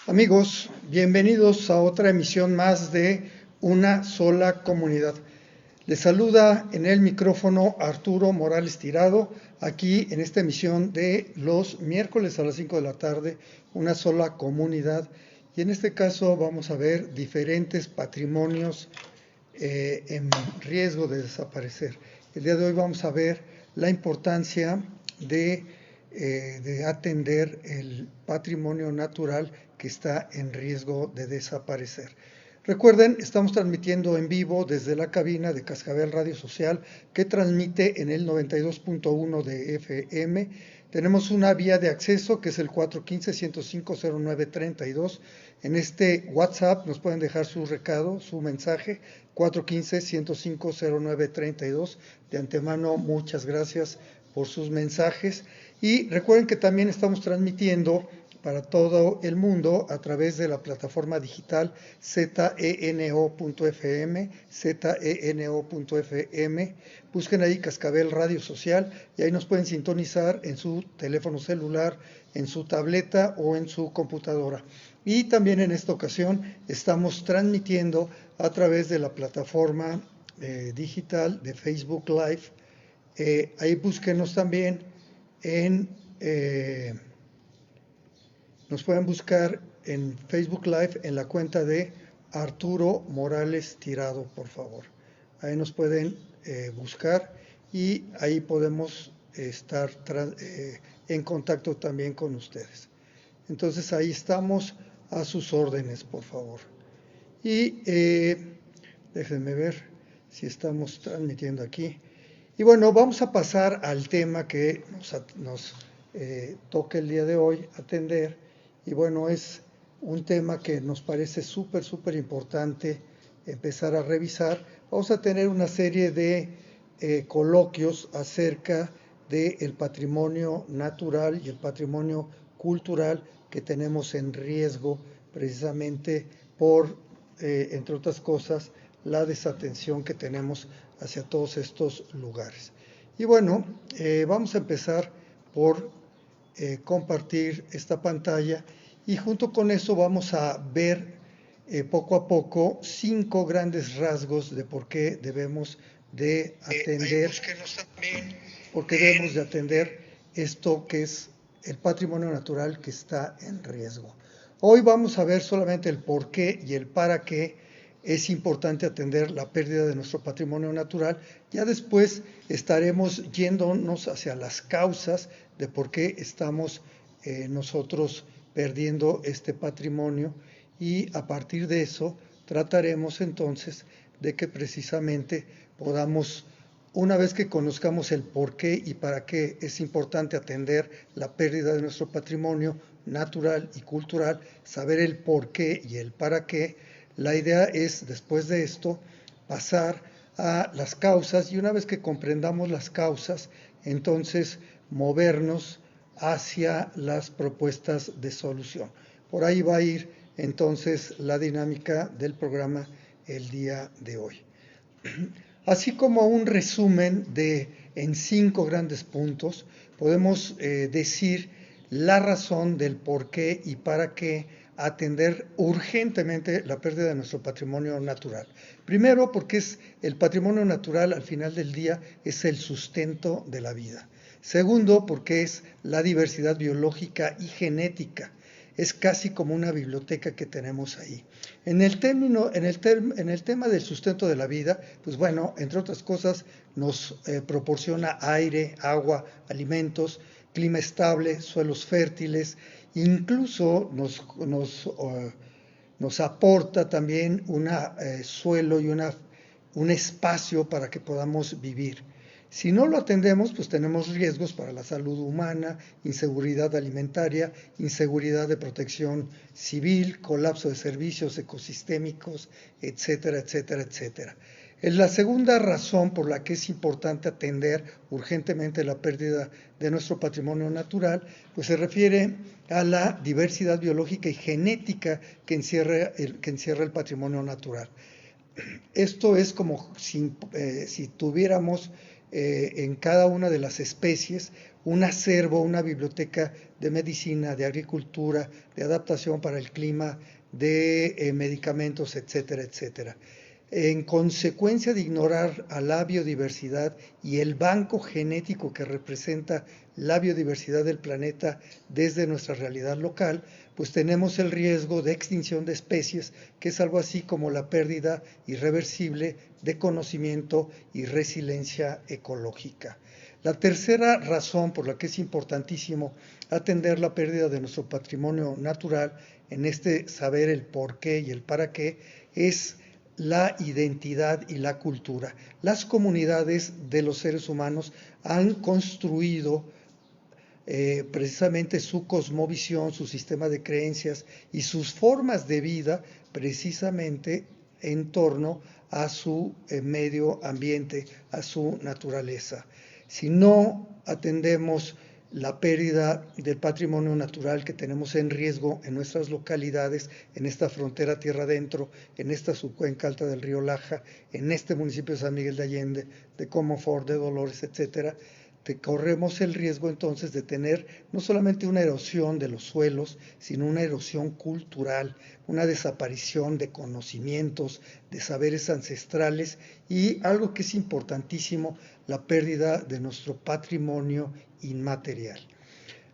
Amigos, bienvenidos a otra emisión más de Una sola comunidad. Les saluda en el micrófono Arturo Morales Tirado, aquí en esta emisión de los miércoles a las 5 de la tarde, Una sola comunidad. Y en este caso vamos a ver diferentes patrimonios en riesgo de desaparecer. El día de hoy vamos a ver la importancia de atender el patrimonio natural que está en riesgo de desaparecer. Recuerden, estamos transmitiendo en vivo desde la cabina de Cascabel Radio Social, que transmite en el 92.1 de FM. Tenemos una vía de acceso que es el 415-105-0932. En este WhatsApp nos pueden dejar su recado, su mensaje, 415-105-0932. De antemano, muchas gracias por sus mensajes. Y recuerden que también estamos transmitiendo para todo el mundo a través de la plataforma digital zeno.fm, zeno.fm. Busquen ahí Cascabel Radio Social y ahí nos pueden sintonizar en su teléfono celular, en su tableta o en su computadora. Y también en esta ocasión estamos transmitiendo a través de la plataforma digital de Facebook Live. Ahí búsquenos también nos pueden buscar en Facebook Live en la cuenta de Arturo Morales Tirado, por favor. Ahí nos pueden buscar y ahí podemos estar en contacto también con ustedes. Entonces ahí estamos a sus órdenes, por favor. Y déjenme ver si estamos transmitiendo aquí. Y bueno, vamos a pasar al tema que nos toca el día de hoy atender. Y bueno, es un tema que nos parece súper importante empezar a revisar. Vamos a tener una serie de coloquios acerca del patrimonio natural y el patrimonio cultural que tenemos en riesgo precisamente por, entre otras cosas, la desatención que tenemos hacia todos estos lugares. Y bueno, vamos a empezar por compartir esta pantalla y junto con eso vamos a ver poco a poco 5 grandes rasgos de por qué debemos de atender esto que es el patrimonio natural que está en riesgo. Hoy vamos a ver solamente el por qué y el para qué es importante atender la pérdida de nuestro patrimonio natural. Ya después estaremos yéndonos hacia las causas de por qué estamos nosotros perdiendo este patrimonio y a partir de eso trataremos entonces de que precisamente podamos, una vez que conozcamos el por qué y para qué es importante atender la pérdida de nuestro patrimonio natural y cultural, saber el por qué y el para qué. La idea es, después de esto, pasar a las causas y una vez que comprendamos las causas, entonces movernos hacia las propuestas de solución. Por ahí va a ir entonces la dinámica del programa el día de hoy. Así como un resumen en 5 grandes puntos, podemos decir la razón del por qué y para qué atender urgentemente la pérdida de nuestro patrimonio natural. Primero, porque el patrimonio natural al final del día es el sustento de la vida. Segundo, porque es la diversidad biológica y genética. Es casi como una biblioteca que tenemos ahí. En el tema del sustento de la vida, pues bueno, entre otras cosas, nos proporciona aire, agua, alimentos, clima estable, suelos fértiles, incluso nos aporta también un suelo y un espacio para que podamos vivir. Si no lo atendemos, pues tenemos riesgos para la salud humana, inseguridad alimentaria, inseguridad de protección civil, colapso de servicios ecosistémicos, etcétera, etcétera, etcétera. La segunda razón por la que es importante atender urgentemente la pérdida de nuestro patrimonio natural, pues se refiere a la diversidad biológica y genética que encierra el patrimonio natural. Esto es como si tuviéramos en cada una de las especies un acervo, una biblioteca de medicina, de agricultura, de adaptación para el clima, de medicamentos, etcétera, etcétera. En consecuencia de ignorar a la biodiversidad y el banco genético que representa la biodiversidad del planeta desde nuestra realidad local, pues tenemos el riesgo de extinción de especies, que es algo así como la pérdida irreversible de conocimiento y resiliencia ecológica. La tercera razón por la que es importantísimo atender la pérdida de nuestro patrimonio natural, en este saber el por qué y el para qué, es la identidad y la cultura. Las comunidades de los seres humanos han construido precisamente su cosmovisión, su sistema de creencias y sus formas de vida precisamente en torno a su medio ambiente, a su naturaleza. Si no atendemos la pérdida del patrimonio natural que tenemos en riesgo en nuestras localidades, en esta frontera tierra adentro, en esta subcuenca alta del río Laja, en este municipio de San Miguel de Allende, de Comonfort, de Dolores, etcétera, corremos el riesgo entonces de tener no solamente una erosión de los suelos, sino una erosión cultural, una desaparición de conocimientos, de saberes ancestrales y algo que es importantísimo, la pérdida de nuestro patrimonio inmaterial.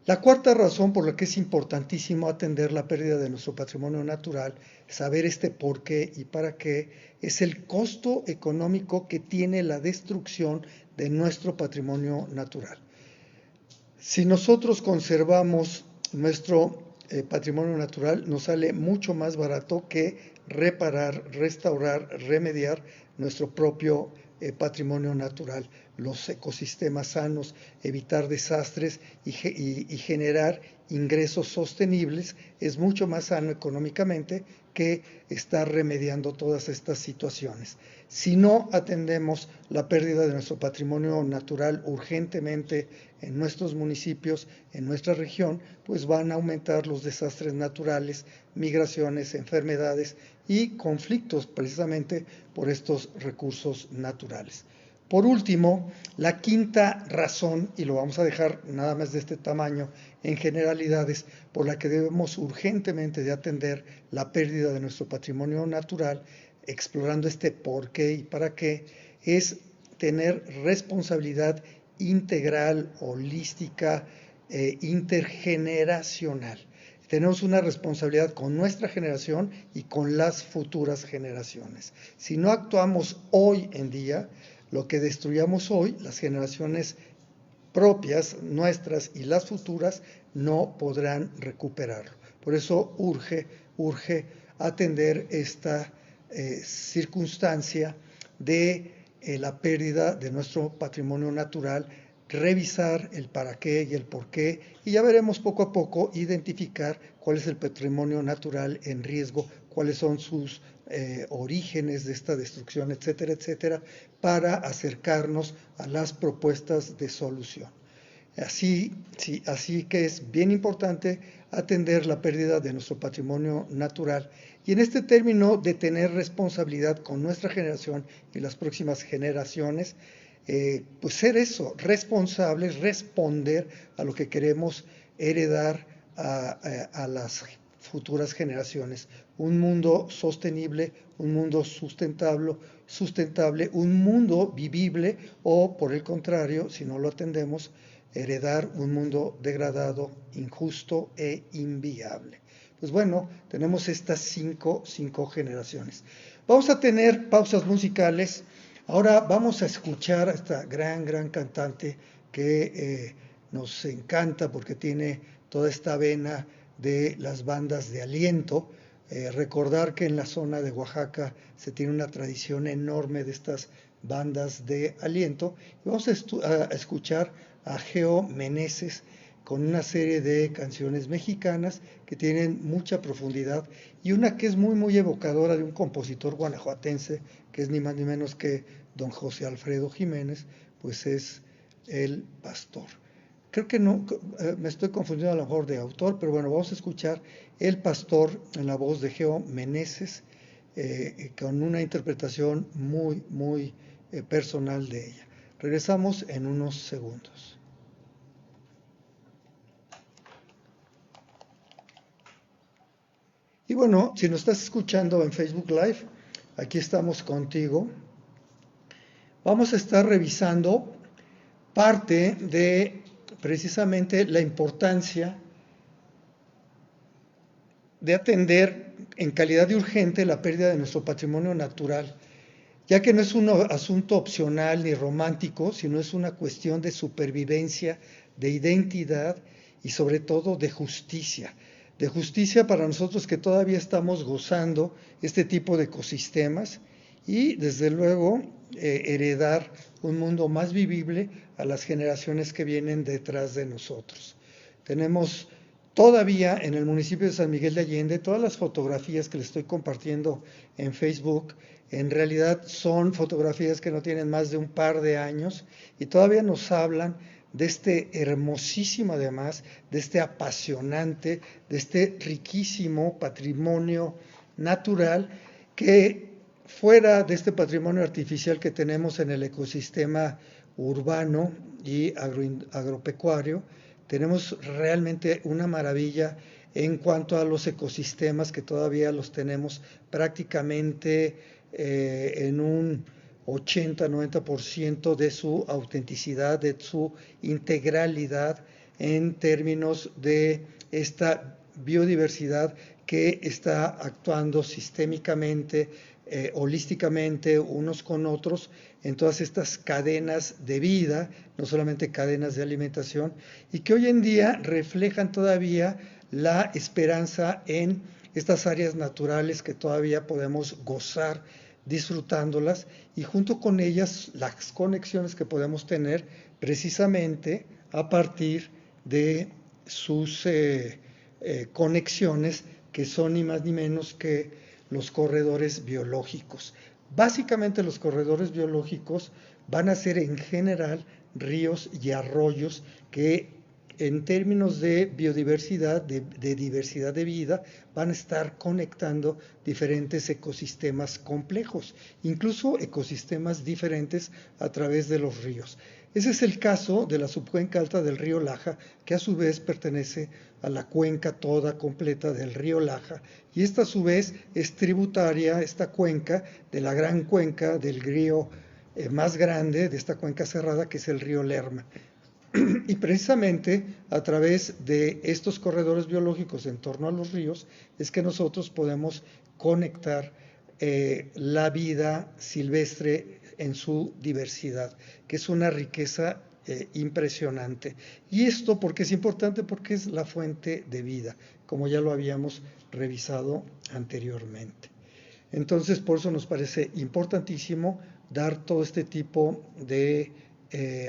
La cuarta razón por la que es importantísimo atender la pérdida de nuestro patrimonio natural, saber este por qué y para qué, es el costo económico que tiene la destrucción de nuestro patrimonio natural. Si nosotros conservamos nuestro patrimonio natural, nos sale mucho más barato que reparar, restaurar, remediar nuestro propio patrimonio natural, los ecosistemas sanos, evitar desastres y generar ingresos sostenibles es mucho más sano económicamente que estar remediando todas estas situaciones. Si no atendemos la pérdida de nuestro patrimonio natural urgentemente en nuestros municipios, en nuestra región, pues van a aumentar los desastres naturales, migraciones, enfermedades y conflictos precisamente por estos recursos naturales. Por último, la quinta razón, y lo vamos a dejar nada más de este tamaño en generalidades, por la que debemos urgentemente de atender la pérdida de nuestro patrimonio natural, explorando este por qué y para qué, es tener responsabilidad integral, holística, intergeneracional. Tenemos una responsabilidad con nuestra generación y con las futuras generaciones. Si no actuamos hoy en día, lo que destruyamos hoy, las generaciones propias, nuestras y las futuras, no podrán recuperarlo. Por eso urge atender esta circunstancia de la pérdida de nuestro patrimonio natural, revisar el para qué y el por qué, y ya veremos poco a poco identificar cuál es el patrimonio natural en riesgo, cuáles son sus orígenes de esta destrucción, etcétera, etcétera, para acercarnos a las propuestas de solución. Así que es bien importante atender la pérdida de nuestro patrimonio natural y en este término de tener responsabilidad con nuestra generación y las próximas generaciones, pues ser eso, responsables, responder a lo que queremos heredar a las futuras generaciones. Un mundo sostenible, un mundo sustentable, un mundo vivible o, por el contrario, si no lo atendemos, heredar un mundo degradado, injusto e inviable. Pues bueno, tenemos estas cinco generaciones. Vamos a tener pausas musicales. Ahora vamos a escuchar a esta gran cantante que nos encanta porque tiene toda esta vena de las bandas de aliento. Recordar que en la zona de Oaxaca se tiene una tradición enorme de estas bandas de aliento. Vamos a escuchar a Geo Meneses con una serie de canciones mexicanas que tienen mucha profundidad y una que es muy evocadora de un compositor guanajuatense que es ni más ni menos que don José Alfredo Jiménez, pues es El Pastor. Creo que no, me estoy confundiendo a lo mejor de autor, pero bueno, vamos a escuchar El Pastor en la voz de Geo Meneses con una interpretación muy personal de ella. Regresamos en unos segundos. Y bueno, si nos estás escuchando en Facebook Live, aquí estamos contigo. Vamos a estar revisando parte de precisamente la importancia de atender en calidad de urgente la pérdida de nuestro patrimonio natural, ya que no es un asunto opcional ni romántico, sino es una cuestión de supervivencia, de identidad y sobre todo de justicia. De justicia para nosotros que todavía estamos gozando este tipo de ecosistemas y desde luego heredar un mundo más vivible a las generaciones que vienen detrás de nosotros. Tenemos todavía en el municipio de San Miguel de Allende todas las fotografías que les estoy compartiendo en Facebook. En realidad son fotografías que no tienen más de un par de años y todavía nos hablan de este hermosísimo, además, de este apasionante, de este riquísimo patrimonio natural que fuera de este patrimonio artificial que tenemos en el ecosistema urbano y agropecuario, tenemos realmente una maravilla en cuanto a los ecosistemas que todavía los tenemos prácticamente en un 80-90% de su autenticidad, de su integralidad en términos de esta biodiversidad que está actuando sistémicamente, holísticamente unos con otros en todas estas cadenas de vida, no solamente cadenas de alimentación, y que hoy en día reflejan todavía la esperanza en estas áreas naturales que todavía podemos gozar disfrutándolas y junto con ellas las conexiones que podemos tener precisamente a partir de sus conexiones que son ni más ni menos que los corredores biológicos. Básicamente los corredores biológicos van a ser en general ríos y arroyos que en términos de biodiversidad, de diversidad de vida, van a estar conectando diferentes ecosistemas complejos, incluso ecosistemas diferentes a través de los ríos. Ese es el caso de la subcuenca alta del río Laja, que a su vez pertenece a la cuenca toda completa del río Laja, y esta a su vez es tributaria, esta cuenca, de la gran cuenca del río más grande, de esta cuenca cerrada, que es el río Lerma. Y precisamente a través de estos corredores biológicos en torno a los ríos es que nosotros podemos conectar la vida silvestre en su diversidad, que es una riqueza impresionante. Y esto porque es importante, porque es la fuente de vida, como ya lo habíamos revisado anteriormente. Entonces, por eso nos parece importantísimo dar todo este tipo de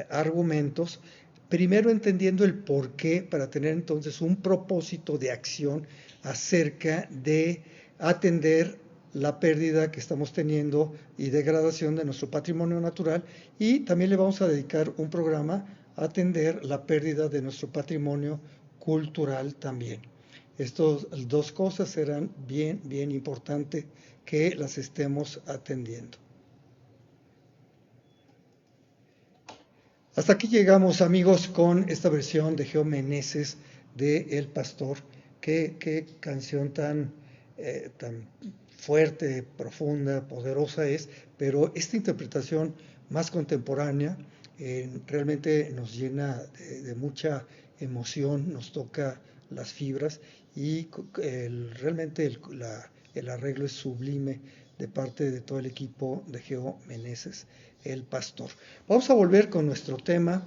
argumentos, primero entendiendo el porqué, para tener entonces un propósito de acción acerca de atender la pérdida que estamos teniendo y degradación de nuestro patrimonio natural, y también le vamos a dedicar un programa a atender la pérdida de nuestro patrimonio cultural también. Estas dos cosas serán bien importantes que las estemos atendiendo. Hasta aquí llegamos, amigos, con esta versión de Geo Meneses de El Pastor. Qué canción tan fuerte, profunda, poderosa es, pero esta interpretación más contemporánea realmente nos llena de mucha emoción, nos toca las fibras y realmente el arreglo es sublime de parte de todo el equipo de Geo Meneses, El Pastor. Vamos a volver con nuestro tema.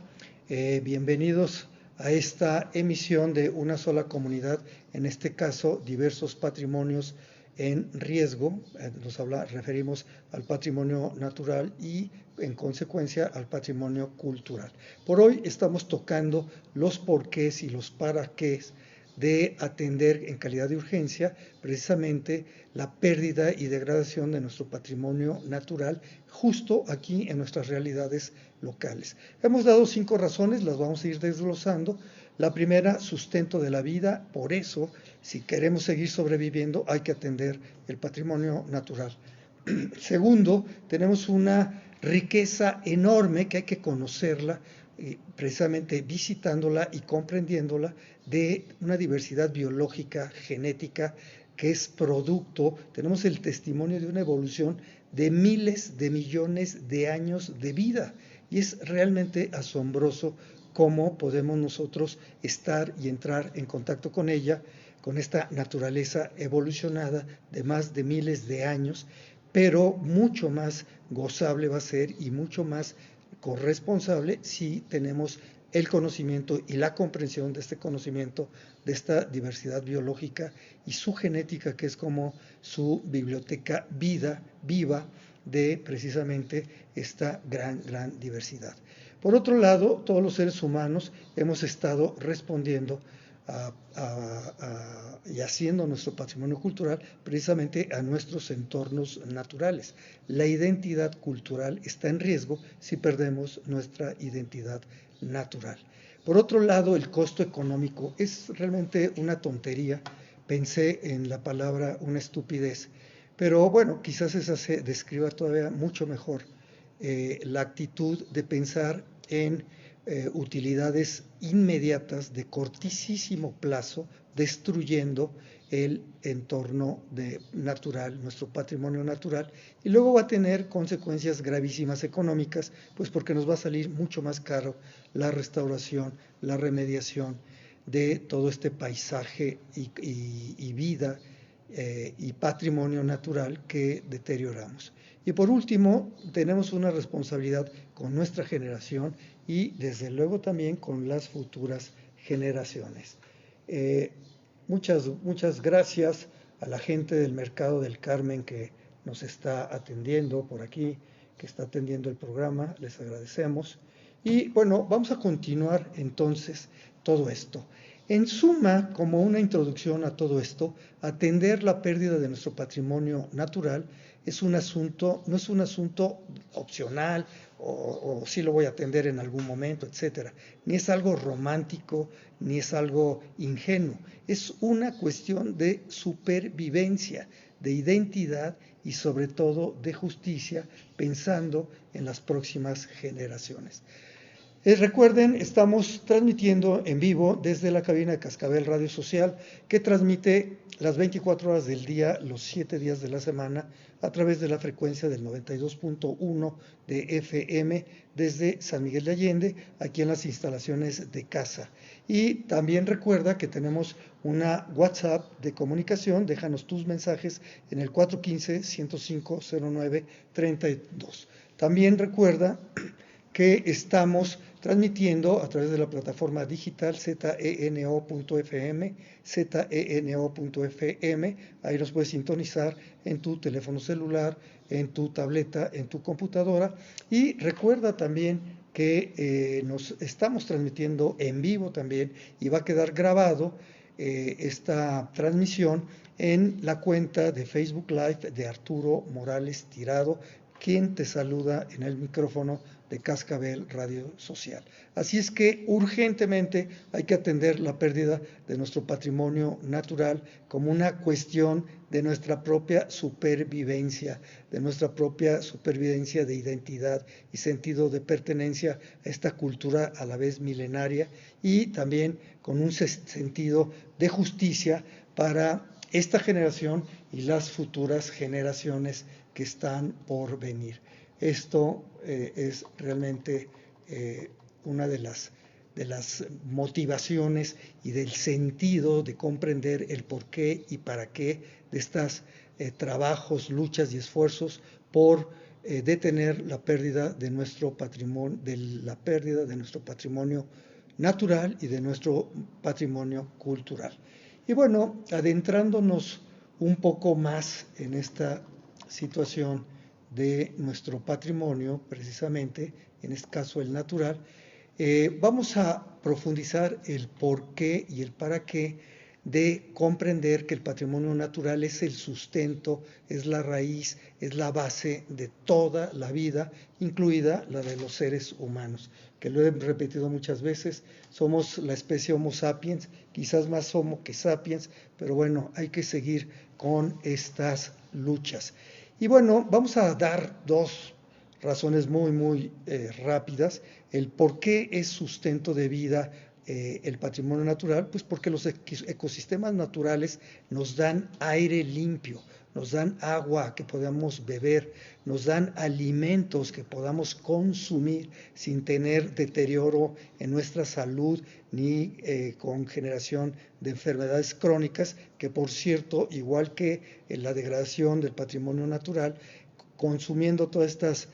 Bienvenidos a esta emisión de Una Sola Comunidad, en este caso diversos patrimonios en riesgo. Referimos al patrimonio natural y en consecuencia al patrimonio cultural. Por hoy estamos tocando los porqués y los para qués de atender en calidad de urgencia precisamente la pérdida y degradación de nuestro patrimonio natural justo aquí en nuestras realidades locales. Hemos dado 5 razones, las vamos a ir desglosando. La primera, sustento de la vida. Por eso, si queremos seguir sobreviviendo, hay que atender el patrimonio natural. Segundo, tenemos una riqueza enorme que hay que conocerla, precisamente visitándola y comprendiéndola, de una diversidad biológica, genética, que es producto, tenemos el testimonio de una evolución de miles de millones de años de vida. Y es realmente asombroso cómo podemos nosotros estar y entrar en contacto con ella, con esta naturaleza evolucionada de más de miles de años, pero mucho más gozable va a ser y mucho más corresponsable si tenemos el conocimiento y la comprensión de este conocimiento, de esta diversidad biológica y su genética, que es como su biblioteca viva de precisamente esta gran diversidad. Por otro lado, todos los seres humanos hemos estado respondiendo y haciendo nuestro patrimonio cultural precisamente a nuestros entornos naturales. La identidad cultural está en riesgo si perdemos nuestra identidad natural. Por otro lado, el costo económico es realmente una tontería. Pensé en la palabra una estupidez, pero bueno, quizás esa se describa todavía mucho mejor la actitud de pensar en utilidades inmediatas de cortísimo plazo, destruyendo el entorno natural, nuestro patrimonio natural, y luego va a tener consecuencias gravísimas económicas, pues porque nos va a salir mucho más caro la restauración, la remediación de todo este paisaje y vida y patrimonio natural que deterioramos. Y por último, tenemos una responsabilidad con nuestra generación y desde luego también con las futuras generaciones. Muchas gracias a la gente del Mercado del Carmen que nos está atendiendo por aquí, que está atendiendo el programa, les agradecemos. Y bueno, vamos a continuar entonces todo esto. En suma, como una introducción a todo esto, atender la pérdida de nuestro patrimonio natural es un asunto, no es un asunto opcional o sí lo voy a atender en algún momento, etcétera. Ni es algo romántico, ni es algo ingenuo. Es una cuestión de supervivencia, de identidad y sobre todo de justicia, pensando en las próximas generaciones. Recuerden, estamos transmitiendo en vivo desde la cabina de Cascabel Radio Social, que transmite las 24 horas del día, los 7 días de la semana, a través de la frecuencia del 92.1 de FM desde San Miguel de Allende, aquí en las instalaciones de casa. Y también recuerda que tenemos una WhatsApp de comunicación, déjanos tus mensajes en el 415-105-09-32. También recuerda que estamos transmitiendo a través de la plataforma digital zeno.fm, zeno.fm, ahí nos puedes sintonizar en tu teléfono celular, en tu tableta, en tu computadora, y recuerda también que nos estamos transmitiendo en vivo también y va a quedar grabado esta transmisión en la cuenta de Facebook Live de Arturo Morales Tirado, quien te saluda en el micrófono de Cascabel Radio Social. Así es que urgentemente hay que atender la pérdida de nuestro patrimonio natural como una cuestión de nuestra propia supervivencia, de identidad y sentido de pertenencia a esta cultura a la vez milenaria y también con un sentido de justicia para esta generación y las futuras generaciones que están por venir. Esto es realmente una de las motivaciones y del sentido de comprender el porqué y para qué de estos trabajos, luchas y esfuerzos por detener la pérdida de nuestro patrimonio, natural y de nuestro patrimonio cultural. Y bueno, adentrándonos un poco más en esta situación de nuestro patrimonio, precisamente, en este caso el natural, vamos a profundizar el por qué y el para qué de comprender que el patrimonio natural es el sustento, es la raíz, es la base de toda la vida, incluida la de los seres humanos, que lo he repetido muchas veces, somos la especie Homo sapiens, quizás más Homo que sapiens, pero bueno, hay que seguir con estas luchas. Y bueno, vamos a dar dos razones muy rápidas. El por qué es sustento de vida el patrimonio natural, pues porque los ecosistemas naturales nos dan aire limpio, nos dan agua que podamos beber, nos dan alimentos que podamos consumir sin tener deterioro en nuestra salud ni con generación de enfermedades crónicas, que por cierto, igual que la degradación del patrimonio natural, consumiendo todas estas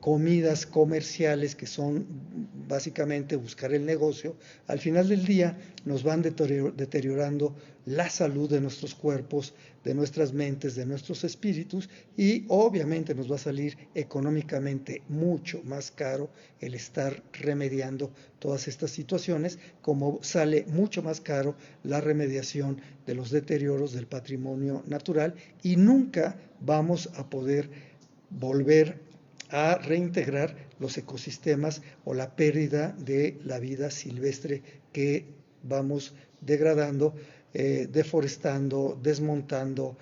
comidas comerciales que son básicamente buscar el negocio, al final del día nos van deteriorando la salud de nuestros cuerpos, de nuestras mentes, de nuestros espíritus, y obviamente nos va a salir económicamente mucho más caro el estar remediando todas estas situaciones, como sale mucho más caro la remediación de los deterioros del patrimonio natural, y nunca vamos a poder volver a reintegrar los ecosistemas o la pérdida de la vida silvestre que vamos degradando, deforestando, desmontando,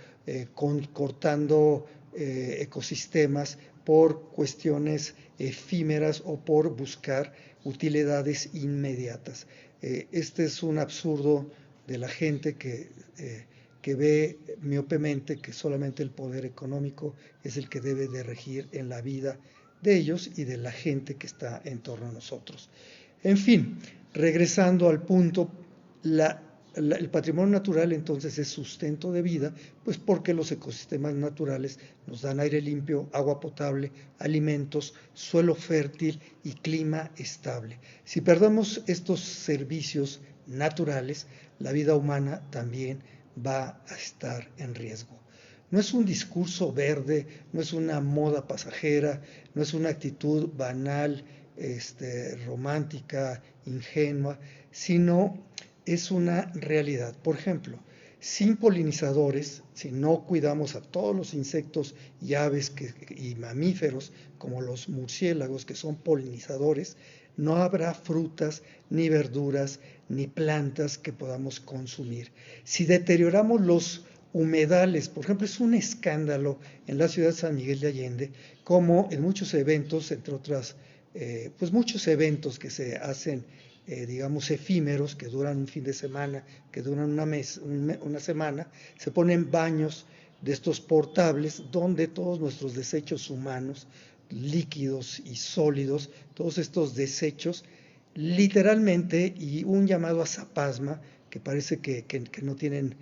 cortando ecosistemas por cuestiones efímeras o por buscar utilidades inmediatas. Este es un absurdo de la gente que ve miopemente que solamente el poder económico es el que debe de regir en la vida de ellos y de la gente que está en torno a nosotros. En fin, regresando al punto, el patrimonio natural entonces es sustento de vida, pues porque los ecosistemas naturales nos dan aire limpio, agua potable, alimentos, suelo fértil y clima estable. Si perdemos estos servicios naturales, la vida humana también va a estar en riesgo. No es un discurso verde, no es una moda pasajera, no es una actitud banal, romántica, ingenua, sino es una realidad. Por ejemplo, sin polinizadores, si no cuidamos a todos los insectos y aves y mamíferos, como los murciélagos, que son polinizadores, no habrá frutas, ni verduras, ni plantas que podamos consumir. Si deterioramos los humedales, por ejemplo, es un escándalo en la ciudad de San Miguel de Allende, como en muchos eventos, entre otras, pues muchos eventos que se hacen, digamos, efímeros, que duran un fin de semana, que duran una semana, se ponen baños de estos portables donde todos nuestros desechos humanos, líquidos y sólidos, todos estos desechos, literalmente, y un llamado a sapasma, que parece que no tienen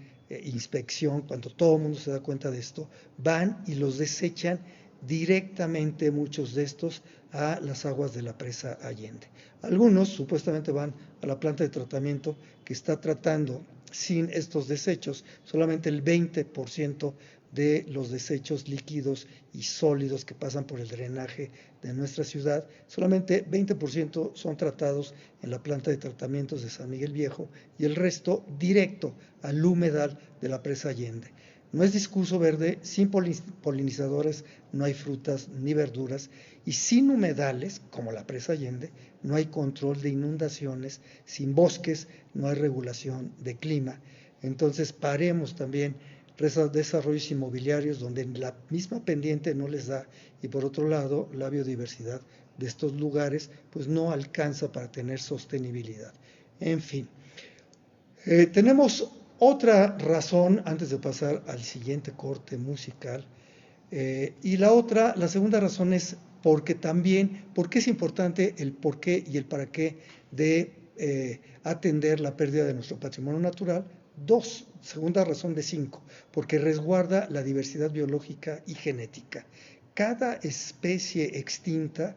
inspección, cuando todo el mundo se da cuenta de esto, van y los desechan directamente, muchos de estos, a las aguas de la presa Allende. Algunos supuestamente van a la planta de tratamiento que está tratando sin estos desechos solamente el 20% de los desechos líquidos y sólidos que pasan por el drenaje de nuestra ciudad. Solamente 20% son tratados en la planta de tratamientos de San Miguel Viejo y el resto directo al humedal de la presa Allende. No es discurso verde, sin polinizadores no hay frutas ni verduras, y sin humedales, como la presa Allende, no hay control de inundaciones, sin bosques no hay regulación de clima. Entonces paremos también desarrollos inmobiliarios donde la misma pendiente no les da, y por otro lado la biodiversidad de estos lugares pues no alcanza para tener sostenibilidad. En fin, tenemos otra razón antes de pasar al siguiente corte musical, y la segunda razón es porque es importante el por qué y el para qué de atender la pérdida de nuestro patrimonio natural. Segunda razón de 5, porque resguarda la diversidad biológica y genética. Cada especie extinta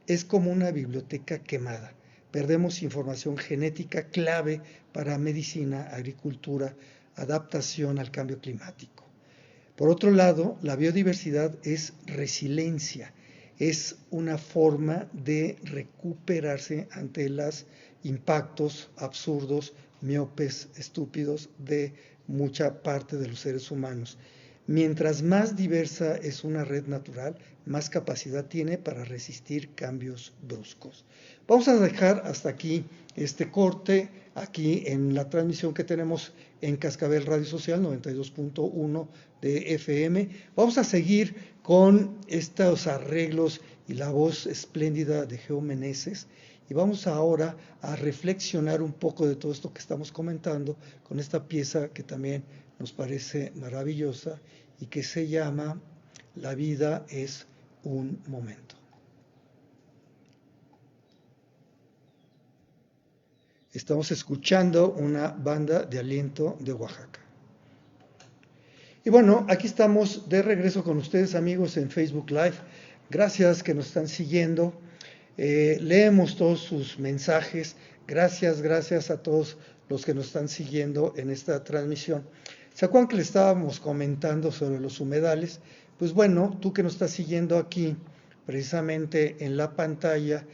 es como una biblioteca quemada. Perdemos información genética clave para medicina, agricultura, adaptación al cambio climático. Por otro lado, la biodiversidad es resiliencia, es una forma de recuperarse ante los impactos absurdos, miopes, estúpidos de mucha parte de los seres humanos. Mientras más diversa es una red natural, más capacidad tiene para resistir cambios bruscos. Vamos a dejar hasta aquí este corte, aquí en la transmisión que tenemos en Cascabel Radio Social 92.1 de FM. Vamos a seguir con estos arreglos y la voz espléndida de Geo Meneses. Y vamos ahora a reflexionar un poco de todo esto que estamos comentando con esta pieza que también nos parece maravillosa y que se llama La vida es un momento. Estamos escuchando una banda de aliento de Oaxaca. Y bueno, aquí estamos de regreso con ustedes, amigos, en Facebook Live. Gracias que nos están siguiendo. Leemos todos sus mensajes. Gracias a todos los que nos están siguiendo en esta transmisión. ¿Se acuerdan que le estábamos comentando sobre los humedales? Pues bueno, tú que nos estás siguiendo aquí, precisamente en la pantalla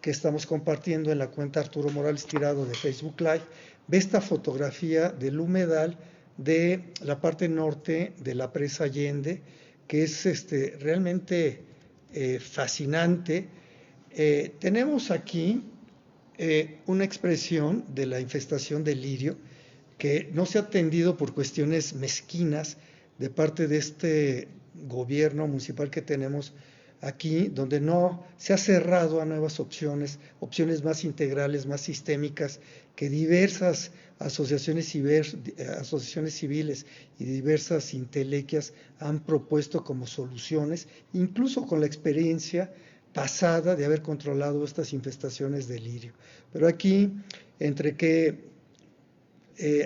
que estamos compartiendo en la cuenta Arturo Morales Tirado de Facebook Live, ve esta fotografía del humedal de la parte norte de la presa Allende, que es realmente fascinante. Tenemos aquí una expresión de la infestación de lirio que no se ha atendido por cuestiones mezquinas de parte de este gobierno municipal que tenemos aquí, donde no se ha cerrado a nuevas opciones más integrales, más sistémicas, que diversas asociaciones civiles y diversas intelequias han propuesto como soluciones, incluso con la experiencia pasada de haber controlado estas infestaciones de lirio. Pero aquí, entre que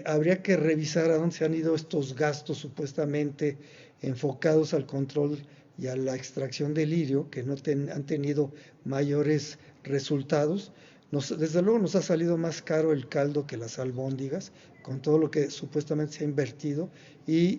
habría que revisar a dónde se han ido estos gastos supuestamente enfocados al control y a la extracción de lirio, que no han tenido mayores resultados. Desde luego nos ha salido más caro el caldo que las albóndigas, con todo lo que supuestamente se ha invertido y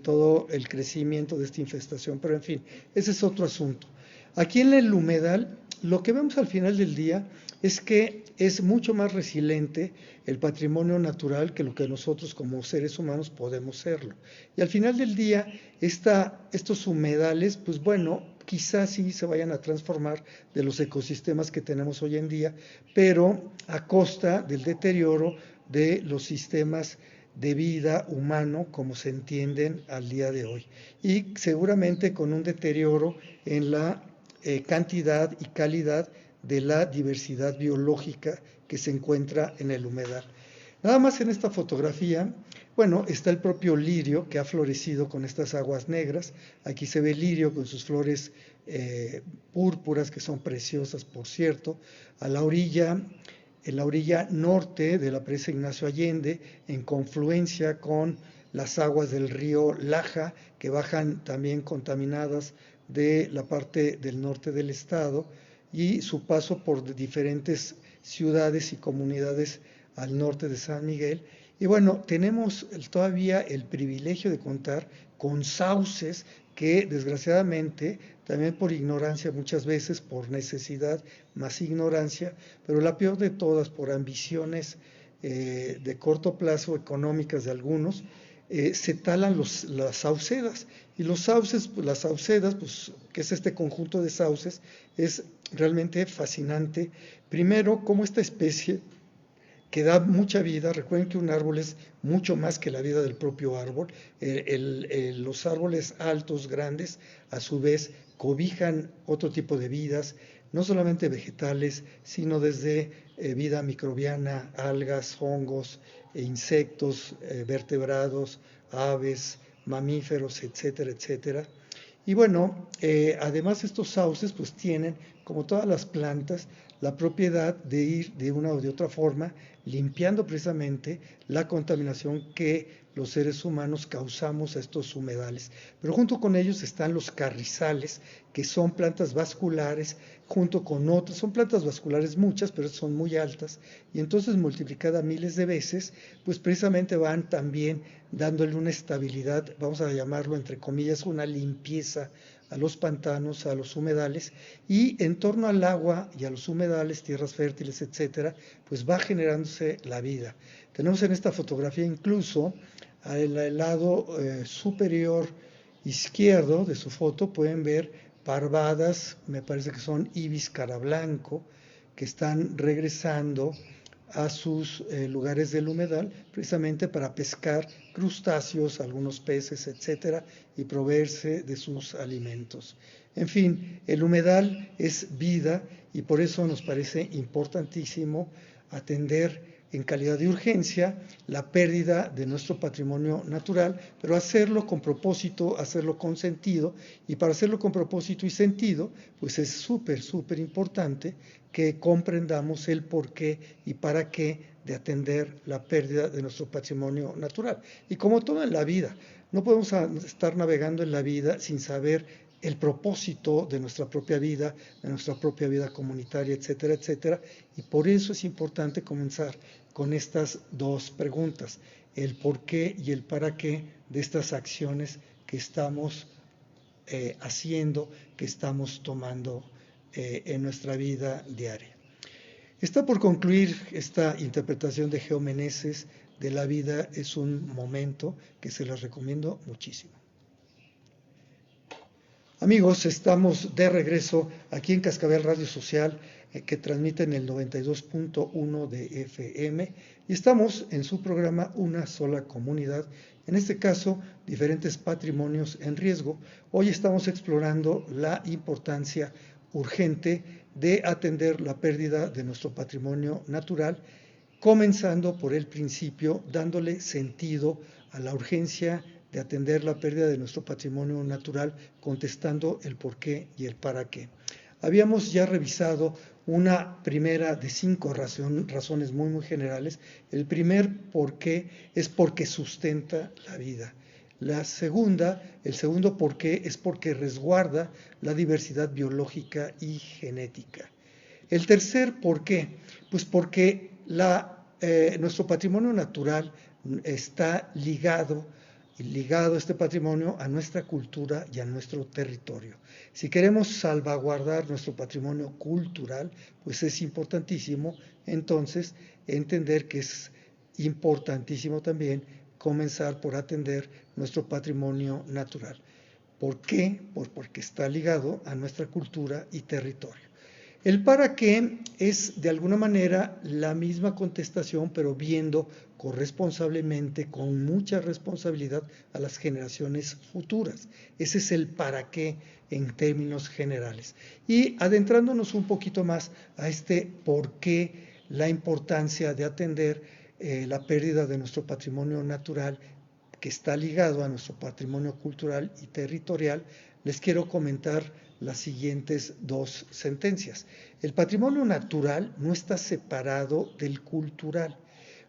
todo el crecimiento de esta infestación. Pero en fin, ese es otro asunto. Aquí en el humedal, lo que vemos al final del día es que es mucho más resiliente el patrimonio natural que lo que nosotros como seres humanos podemos serlo. Y al final del día, estos humedales, pues bueno, quizás sí se vayan a transformar de los ecosistemas que tenemos hoy en día, pero a costa del deterioro de los sistemas de vida humano como se entienden al día de hoy. Y seguramente con un deterioro en la cantidad y calidad de la diversidad biológica que se encuentra en el humedal. Nada más en esta fotografía, bueno, está el propio lirio que ha florecido con estas aguas negras. Aquí se ve el lirio con sus flores púrpuras, que son preciosas, por cierto. En la orilla norte de la presa Ignacio Allende, en confluencia con las aguas del río Laja, que bajan también contaminadas de la parte del norte del estado, y su paso por diferentes ciudades y comunidades al norte de San Miguel. Y bueno, tenemos todavía el privilegio de contar con sauces que desgraciadamente, también por ignorancia muchas veces, por necesidad más ignorancia, pero la peor de todas, por ambiciones de corto plazo económicas de algunos, se talan las saucedas. Y los sauces, pues, las saucedas, pues, que es este conjunto de sauces, es realmente fascinante. Primero, cómo esta especie que da mucha vida. Recuerden que un árbol es mucho más que la vida del propio árbol. Los árboles altos, grandes, a su vez, cobijan otro tipo de vidas, no solamente vegetales, sino desde vida microbiana, algas, hongos, insectos, vertebrados, aves, mamíferos, etcétera, etcétera. Y bueno, además estos sauces pues tienen, como todas las plantas, la propiedad de ir de una o de otra forma limpiando precisamente la contaminación que los seres humanos causamos a estos humedales. Pero junto con ellos están los carrizales, que son plantas vasculares, junto con otras, son plantas vasculares muchas, pero son muy altas, y entonces multiplicada miles de veces, pues precisamente van también dándole una estabilidad, vamos a llamarlo entre comillas, una limpieza a los pantanos, a los humedales, y en torno al agua y a los humedales, tierras fértiles, etcétera, pues va generándose la vida. Tenemos en esta fotografía incluso al lado superior izquierdo de su foto, pueden ver parvadas, me parece que son ibis carablanco, que están regresando a sus lugares del humedal, precisamente para pescar crustáceos, algunos peces, etcétera, y proveerse de sus alimentos. En fin, el humedal es vida y por eso nos parece importantísimo atender en calidad de urgencia la pérdida de nuestro patrimonio natural, pero hacerlo con propósito, hacerlo con sentido, y para hacerlo con propósito y sentido, pues es súper importante que comprendamos el porqué y para qué de atender la pérdida de nuestro patrimonio natural. Y como todo en la vida, no podemos estar navegando en la vida sin saber el propósito de nuestra propia vida comunitaria, etcétera, etcétera. Y por eso es importante comenzar con estas dos preguntas, el por qué y el para qué de estas acciones que estamos haciendo, que estamos tomando en nuestra vida diaria. Está por concluir esta interpretación de Geo Meneses de la vida es un momento que se las recomiendo muchísimo. Amigos, estamos de regreso aquí en Cascabel Radio Social, que transmite en el 92.1 de FM, y estamos en su programa Una Sola Comunidad, en este caso, diferentes patrimonios en riesgo. Hoy estamos explorando la importancia urgente de atender la pérdida de nuestro patrimonio natural, comenzando por el principio, dándole sentido a la urgencia de atender la pérdida de nuestro patrimonio natural, contestando el por qué y el para qué. Habíamos ya revisado una primera de 5 razones muy generales. El primer por qué es porque sustenta la vida. El segundo por qué es porque resguarda la diversidad biológica y genética. El tercer por qué, pues porque nuestro patrimonio natural está ligado este patrimonio a nuestra cultura y a nuestro territorio. Si queremos salvaguardar nuestro patrimonio cultural, pues es importantísimo entonces entender que es importantísimo también comenzar por atender nuestro patrimonio natural. ¿Por qué? Pues porque está ligado a nuestra cultura y territorio. El para qué es de alguna manera la misma contestación, pero viendo corresponsablemente, con mucha responsabilidad a las generaciones futuras. Ese es el para qué en términos generales. Y adentrándonos un poquito más a este por qué, la importancia de atender la pérdida de nuestro patrimonio natural, que está ligado a nuestro patrimonio cultural y territorial, les quiero comentar las siguientes 2 sentencias. El patrimonio natural no está separado del cultural.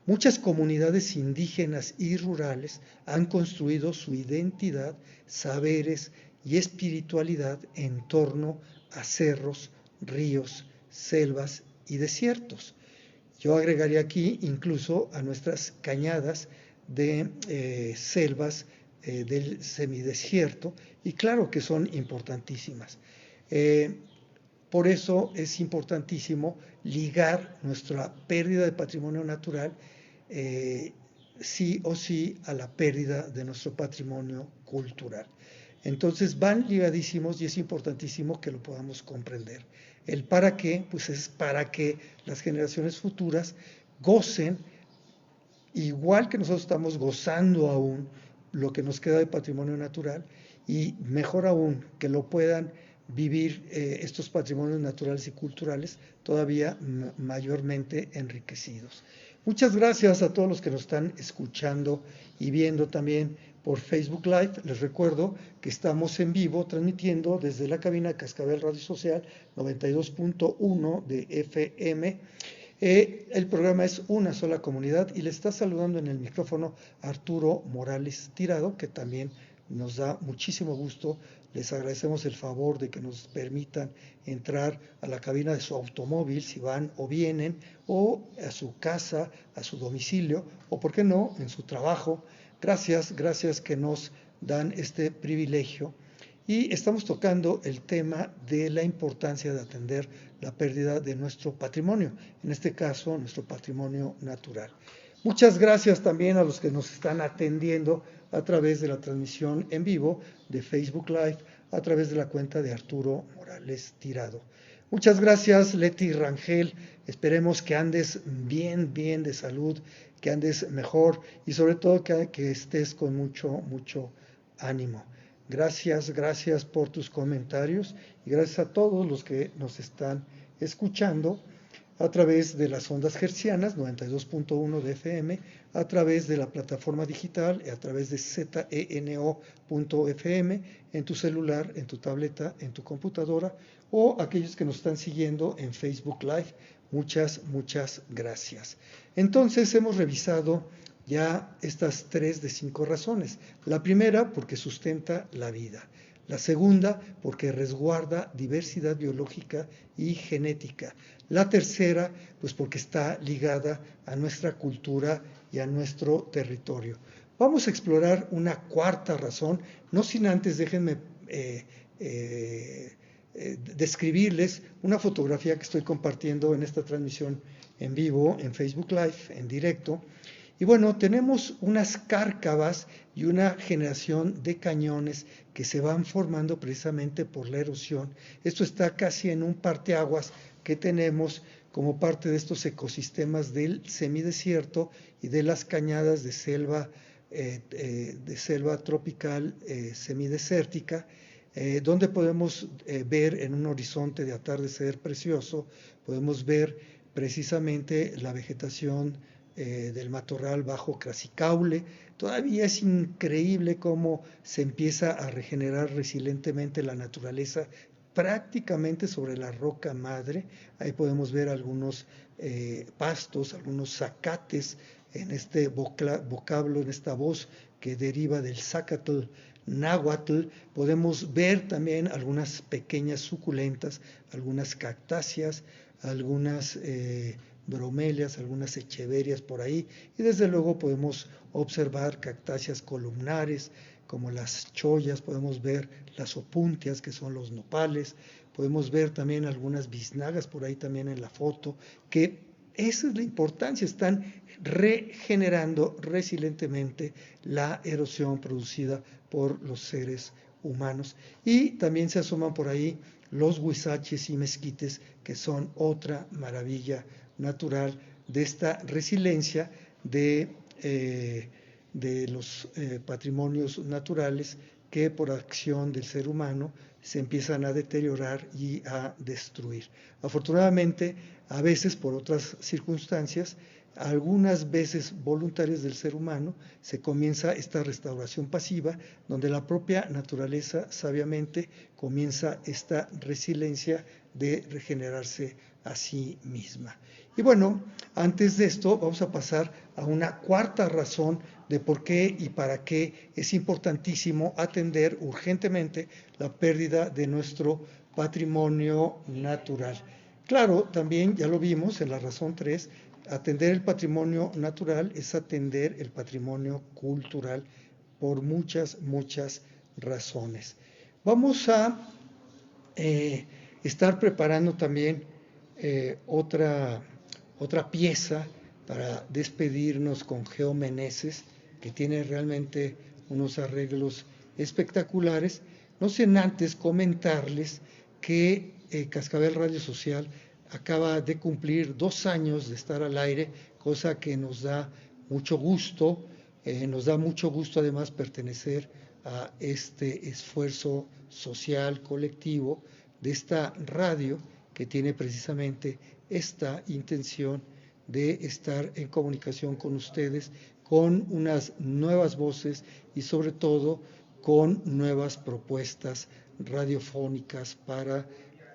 Muchas comunidades indígenas y rurales han construido su identidad, saberes y espiritualidad en torno a cerros, ríos, selvas y desiertos. Yo agregaría aquí incluso a nuestras cañadas de selvas del semidesierto, y claro que son importantísimas. Por eso es importantísimo ligar nuestra pérdida de patrimonio natural sí o sí a la pérdida de nuestro patrimonio cultural. Entonces van ligadísimos y es importantísimo que lo podamos comprender. El para qué, pues es para que las generaciones futuras gocen, igual que nosotros estamos gozando aún lo que nos queda de patrimonio natural, y mejor aún, que lo puedan vivir estos patrimonios naturales y culturales todavía mayormente enriquecidos. Muchas gracias a todos los que nos están escuchando y viendo también por Facebook Live. Les recuerdo que estamos en vivo transmitiendo desde la cabina Cascabel Radio Social 92.1 de FM. El programa es Una Sola Comunidad y le está saludando en el micrófono Arturo Morales Tirado, que también nos da muchísimo gusto. Les agradecemos el favor de que nos permitan entrar a la cabina de su automóvil si van o vienen, o a su casa, a su domicilio, o por qué no, en su trabajo. Gracias que nos dan este privilegio. Y estamos tocando el tema de la importancia de atender la pérdida de nuestro patrimonio, en este caso nuestro patrimonio natural. Muchas gracias también a los que nos están atendiendo a través de la transmisión en vivo de Facebook Live, a través de la cuenta de Arturo Morales Tirado. Muchas gracias, Leti Rangel. Esperemos que andes bien, bien de salud, que andes mejor y sobre todo que estés con mucho, mucho ánimo. Gracias, gracias por tus comentarios y gracias a todos los que nos están escuchando a través de las ondas hertzianas 92.1 de FM, a través de la plataforma digital y a través de zeno.fm en tu celular, en tu tableta, en tu computadora o aquellos que nos están siguiendo en Facebook Live. Muchas, muchas gracias. Entonces hemos revisado ya estas 3 de 5 razones. La primera, porque sustenta la vida. La segunda, porque resguarda diversidad biológica y genética. La tercera, pues porque está ligada a nuestra cultura y a nuestro territorio. Vamos a explorar una cuarta razón, no sin antes déjenme describirles una fotografía que estoy compartiendo en esta transmisión en vivo, en Facebook Live, en directo. Y bueno, tenemos unas cárcavas y una generación de cañones que se van formando precisamente por la erosión. Esto está casi en un parteaguas que tenemos como parte de estos ecosistemas del semidesierto y de las cañadas de selva tropical semidesértica, donde podemos ver en un horizonte de atardecer precioso, podemos ver precisamente la vegetación del matorral bajo Crassicaule. Todavía es increíble cómo se empieza a regenerar resilientemente la naturaleza prácticamente sobre la roca madre. Ahí podemos ver algunos pastos, algunos zacates en este vocablo, en esta voz que deriva del zacatl náhuatl. Podemos ver también algunas pequeñas suculentas, algunas cactáceas, algunas bromelias, algunas echeverias por ahí, y desde luego podemos observar cactáceas columnares como las chollas, podemos ver las opuntias que son los nopales, podemos ver también algunas biznagas por ahí también en la foto, que esa es la importancia, están regenerando resilientemente la erosión producida por los seres humanos. Y también se asoman por ahí los huizaches y mezquites, que son otra maravilla natural de esta resiliencia de los patrimonios naturales que por acción del ser humano se empiezan a deteriorar y a destruir. Afortunadamente, a veces por otras circunstancias, algunas veces voluntarias del ser humano, se comienza esta restauración pasiva, donde la propia naturaleza sabiamente comienza esta resiliencia de regenerarse a sí misma. Y bueno, antes de esto vamos a pasar a una cuarta razón de por qué y para qué es importantísimo atender urgentemente la pérdida de nuestro patrimonio natural. Claro, también ya lo vimos en la razón 3, atender el patrimonio natural es atender el patrimonio cultural por muchas, muchas razones. Vamos a estar preparando también otra pieza para despedirnos con Geo Meneses, que tiene realmente unos arreglos espectaculares. No sin antes comentarles que Cascabel Radio Social acaba de cumplir 2 años de estar al aire, cosa que nos da mucho gusto. Nos da mucho gusto además pertenecer a este esfuerzo social colectivo de esta radio que tiene precisamente esta intención de estar en comunicación con ustedes, con unas nuevas voces y sobre todo con nuevas propuestas radiofónicas para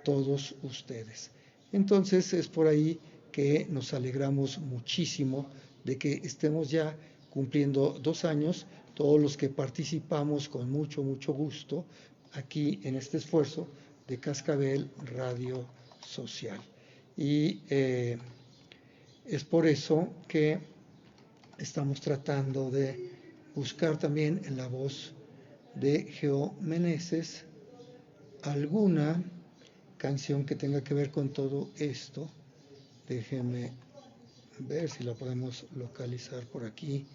todos ustedes. Entonces es por ahí que nos alegramos muchísimo de que estemos ya cumpliendo 2 años, todos los que participamos con mucho, mucho gusto aquí en este esfuerzo de Cascabel Radio Social. Y es por eso que estamos tratando de buscar también en la voz de Geo Meneses alguna canción que tenga que ver con todo esto. Déjenme ver si la podemos localizar por aquí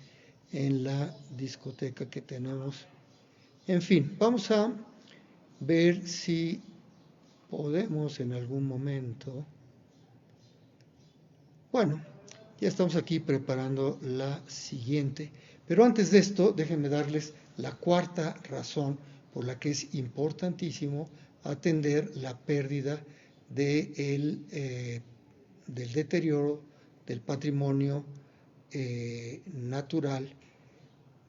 en la discoteca que tenemos. En fin, vamos a ver si podemos en algún momento. Bueno, ya estamos aquí preparando la siguiente, pero antes de esto, déjenme darles la cuarta razón por la que es importantísimo atender la pérdida del deterioro del patrimonio natural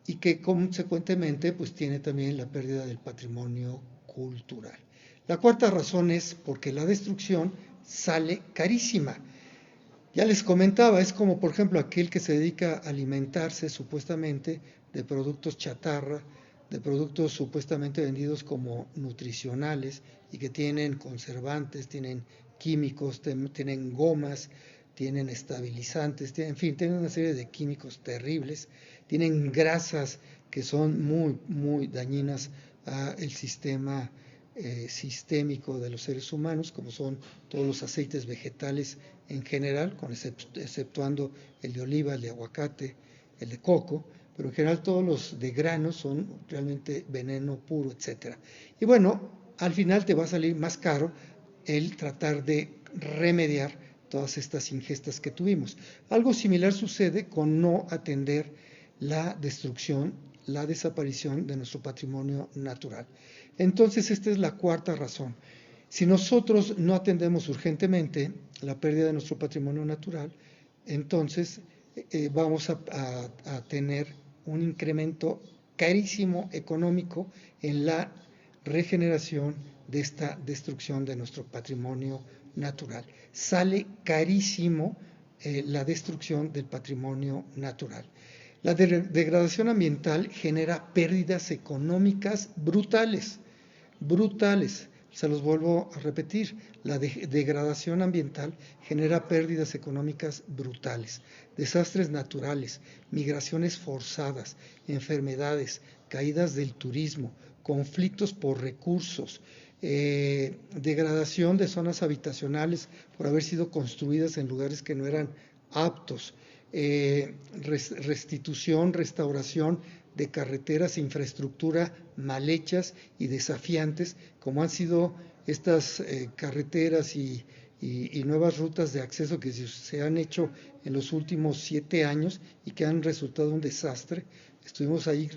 y que consecuentemente pues tiene también la pérdida del patrimonio cultural. La cuarta razón es porque la destrucción sale carísima. Ya les comentaba, es como por ejemplo aquel que se dedica a alimentarse supuestamente de productos chatarra, de productos supuestamente vendidos como nutricionales y que tienen conservantes, tienen químicos, tienen gomas, tienen estabilizantes, en fin, tienen una serie de químicos terribles, tienen grasas que son muy, muy dañinas al sistema sistémico de los seres humanos, como son todos los aceites vegetales en general, exceptuando el de oliva, el de aguacate, el de coco, pero en general todos los de grano son realmente veneno puro, etc. Y bueno, al final te va a salir más caro el tratar de remediar todas estas ingestas que tuvimos. Algo similar sucede con no atender la destrucción, la desaparición de nuestro patrimonio natural. Entonces, esta es la cuarta razón. Si nosotros no atendemos urgentemente la pérdida de nuestro patrimonio natural, entonces vamos a tener un incremento carísimo económico en la regeneración de esta destrucción de nuestro patrimonio natural. Sale carísimo la destrucción del patrimonio natural. La degradación ambiental genera pérdidas económicas brutales, brutales. Se los vuelvo a repetir, la degradación ambiental genera pérdidas económicas brutales, desastres naturales, migraciones forzadas, enfermedades, caídas del turismo, conflictos por recursos, degradación de zonas habitacionales por haber sido construidas en lugares que no eran aptos, restitución, restauración de carreteras e infraestructura mal hechas y desafiantes, como han sido estas carreteras y nuevas rutas de acceso que se han hecho en los últimos 7 años y que han resultado un desastre. Estuvimos ahí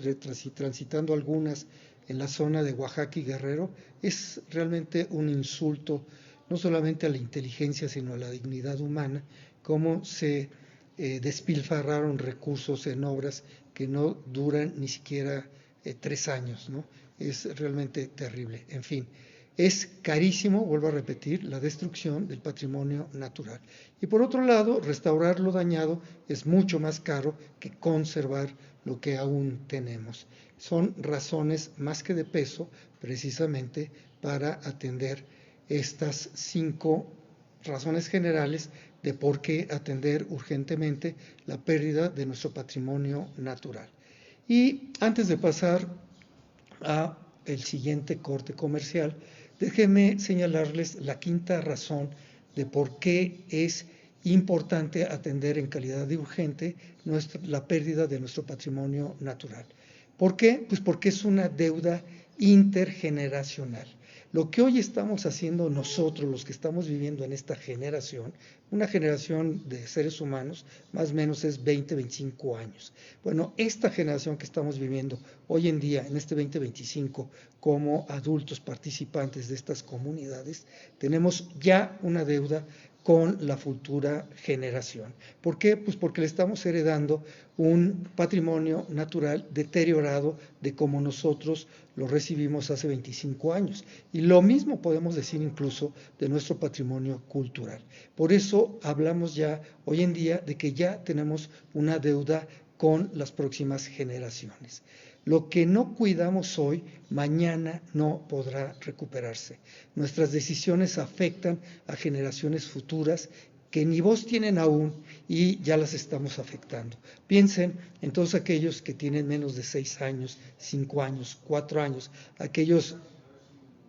transitando algunas en la zona de Oaxaca y Guerrero. Es realmente un insulto, no solamente a la inteligencia, sino a la dignidad humana, cómo se despilfarraron recursos en obras que no duran ni siquiera 3 años, ¿no? Es realmente terrible. En fin, es carísimo, vuelvo a repetir, la destrucción del patrimonio natural. Y por otro lado, restaurar lo dañado es mucho más caro que conservar lo que aún tenemos. Son razones más que de peso, precisamente para atender estas 5 razones generales de por qué atender urgentemente la pérdida de nuestro patrimonio natural. Y antes de pasar a el siguiente corte comercial, déjenme señalarles la quinta razón de por qué es importante atender en calidad de urgente la pérdida de nuestro patrimonio natural. ¿Por qué? Pues porque es una deuda intergeneracional. Lo que hoy estamos haciendo nosotros, los que estamos viviendo en esta generación, una generación de seres humanos, más o menos es 20, 25 años. Bueno, esta generación que estamos viviendo hoy en día, en este 2025, como adultos participantes de estas comunidades, tenemos ya una deuda con la futura generación. ¿Por qué? Pues porque le estamos heredando un patrimonio natural deteriorado de como nosotros lo recibimos hace 25 años. Y lo mismo podemos decir incluso de nuestro patrimonio cultural. Por eso hablamos ya hoy en día de que ya tenemos una deuda con las próximas generaciones. Lo que no cuidamos hoy, mañana no podrá recuperarse. Nuestras decisiones afectan a generaciones futuras que ni voz tienen aún y ya las estamos afectando. Piensen en todos aquellos que tienen menos de 6 años, 5 años, 4 años, aquellos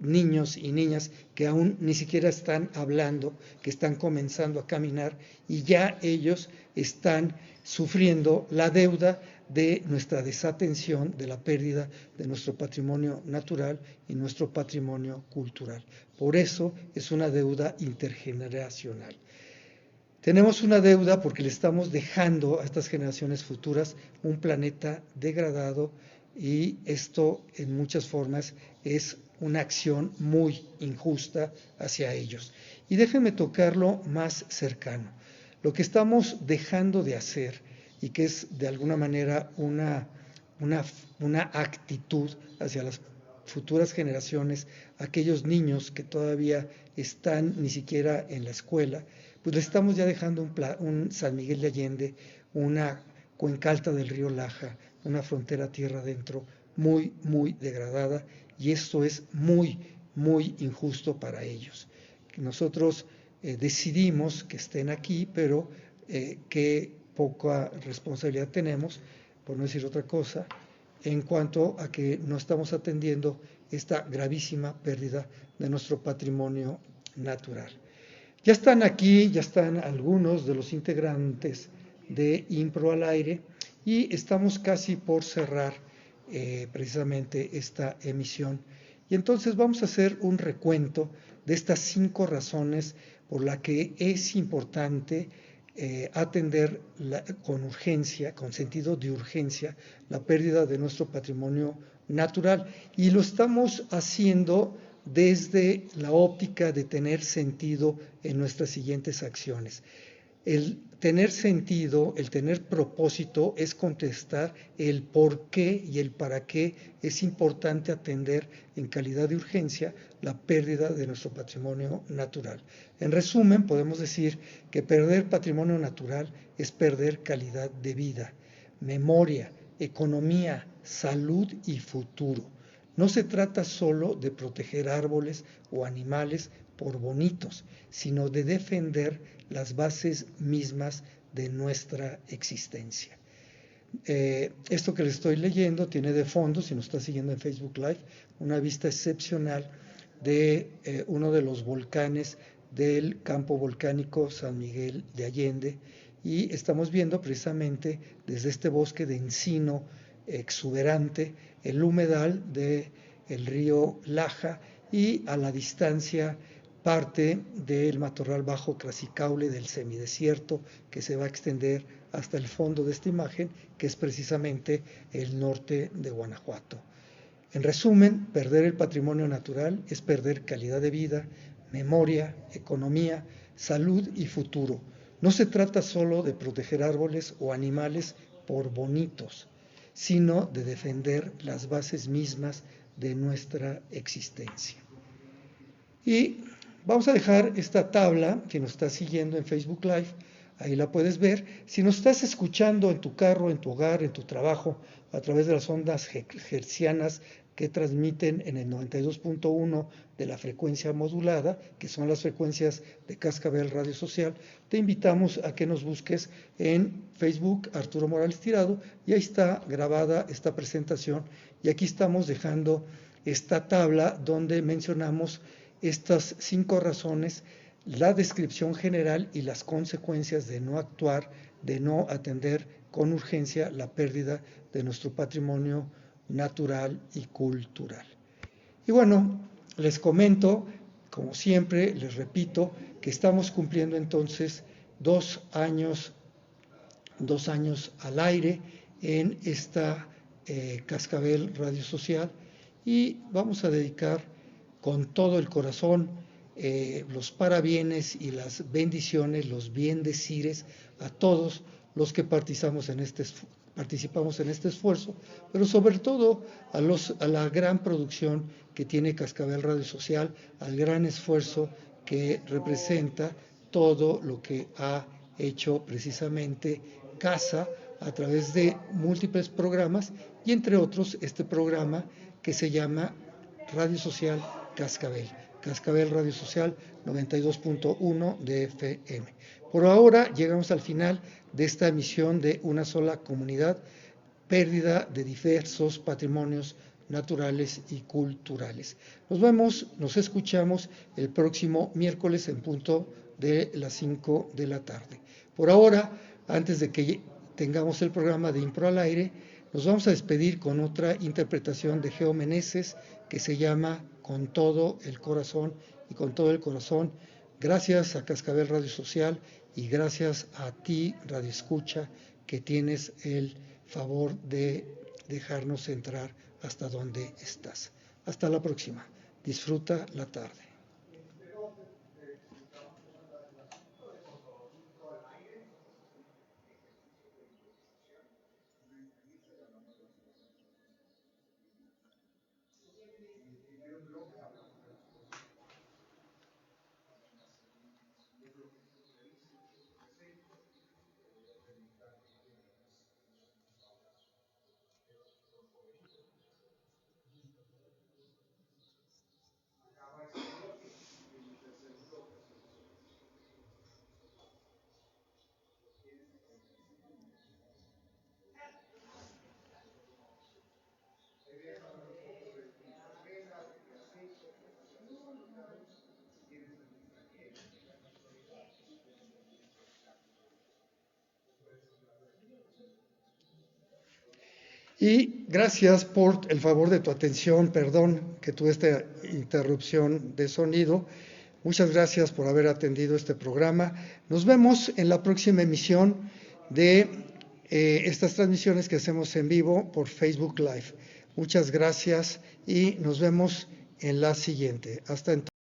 niños y niñas que aún ni siquiera están hablando, que están comenzando a caminar y ya ellos están sufriendo la deuda de nuestra desatención, de la pérdida de nuestro patrimonio natural y nuestro patrimonio cultural. Por eso es una deuda intergeneracional. Tenemos una deuda porque le estamos dejando a estas generaciones futuras un planeta degradado y esto en muchas formas es una acción muy injusta hacia ellos. Y déjenme tocarlo más cercano. Lo que estamos dejando de hacer y que es de alguna manera una actitud hacia las futuras generaciones, aquellos niños que todavía están ni siquiera en la escuela, pues le estamos ya dejando un San Miguel de Allende, una cuenca alta del río Laja, una frontera tierra adentro muy, muy degradada, y esto es muy, muy injusto para ellos. Nosotros decidimos que estén aquí, pero qué poca responsabilidad tenemos, por no decir otra cosa, en cuanto a que no estamos atendiendo esta gravísima pérdida de nuestro patrimonio natural. Ya están aquí, ya están algunos de los integrantes de Impro al Aire y estamos casi por cerrar precisamente esta emisión. Y entonces vamos a hacer un recuento de estas 5 razones por las que es importante atender con urgencia, con sentido de urgencia, la pérdida de nuestro patrimonio natural. Y lo estamos haciendo desde la óptica de tener sentido en nuestras siguientes acciones. El tener sentido, el tener propósito es contestar el por qué y el para qué es importante atender en calidad de urgencia la pérdida de nuestro patrimonio natural. En resumen, podemos decir que perder patrimonio natural es perder calidad de vida, memoria, economía, salud y futuro. No se trata solo de proteger árboles o animales por bonitos, sino de defender las bases mismas de nuestra existencia. Esto que les estoy leyendo tiene de fondo, si nos está siguiendo en Facebook Live, una vista excepcional de uno de los volcanes del campo volcánico San Miguel de Allende, y estamos viendo precisamente desde este bosque de encino exuberante el humedal del río Laja y a la distancia parte del matorral bajo Crassicaule del semidesierto que se va a extender hasta el fondo de esta imagen, que es precisamente el norte de Guanajuato. En resumen, perder el patrimonio natural es perder calidad de vida, memoria, economía, salud y futuro. No se trata solo de proteger árboles o animales por bonitos, sino de defender las bases mismas de nuestra existencia. Y vamos a dejar esta tabla, que nos está siguiendo en Facebook Live, ahí la puedes ver. Si nos estás escuchando en tu carro, en tu hogar, en tu trabajo, a través de las ondas hertzianas que transmiten en el 92.1 de la frecuencia modulada, que son las frecuencias de Cascabel Radio Social, te invitamos a que nos busques en Facebook Arturo Morales Tirado, y ahí está grabada esta presentación, y aquí estamos dejando esta tabla donde mencionamos estas 5 razones, la descripción general y las consecuencias de no actuar, de no atender con urgencia la pérdida de nuestro patrimonio natural y cultural. Y bueno, les comento, como siempre, les repito, que estamos cumpliendo entonces 2 años al aire en esta Cascabel Radio Social, y vamos a dedicar con todo el corazón los parabienes y las bendiciones, los biendecires a todos los que participamos en este esfuerzo, pero sobre todo a la gran producción que tiene Cascabel Radio Social, al gran esfuerzo que representa todo lo que ha hecho precisamente Casa a través de múltiples programas, y entre otros este programa que se llama Radio Social Cascabel Radio Social 92.1 de FM. Por ahora llegamos al final de esta emisión de Una Sola Comunidad, pérdida de diversos patrimonios naturales y culturales. Nos vemos, nos escuchamos el próximo miércoles en punto de las 5 de la tarde. Por ahora, antes de que tengamos el programa de Impro al aire, nos vamos a despedir con otra interpretación de Geo Meneses que se llama Con todo el corazón, y con todo el corazón, gracias a Cascabel Radio Social y gracias a ti, Radio Escucha, que tienes el favor de dejarnos entrar hasta donde estás. Hasta la próxima. Disfruta la tarde. Y gracias por el favor de tu atención. Perdón que tuve esta interrupción de sonido. Muchas gracias por haber atendido este programa. Nos vemos en la próxima emisión de estas transmisiones que hacemos en vivo por Facebook Live. Muchas gracias y nos vemos en la siguiente. Hasta entonces.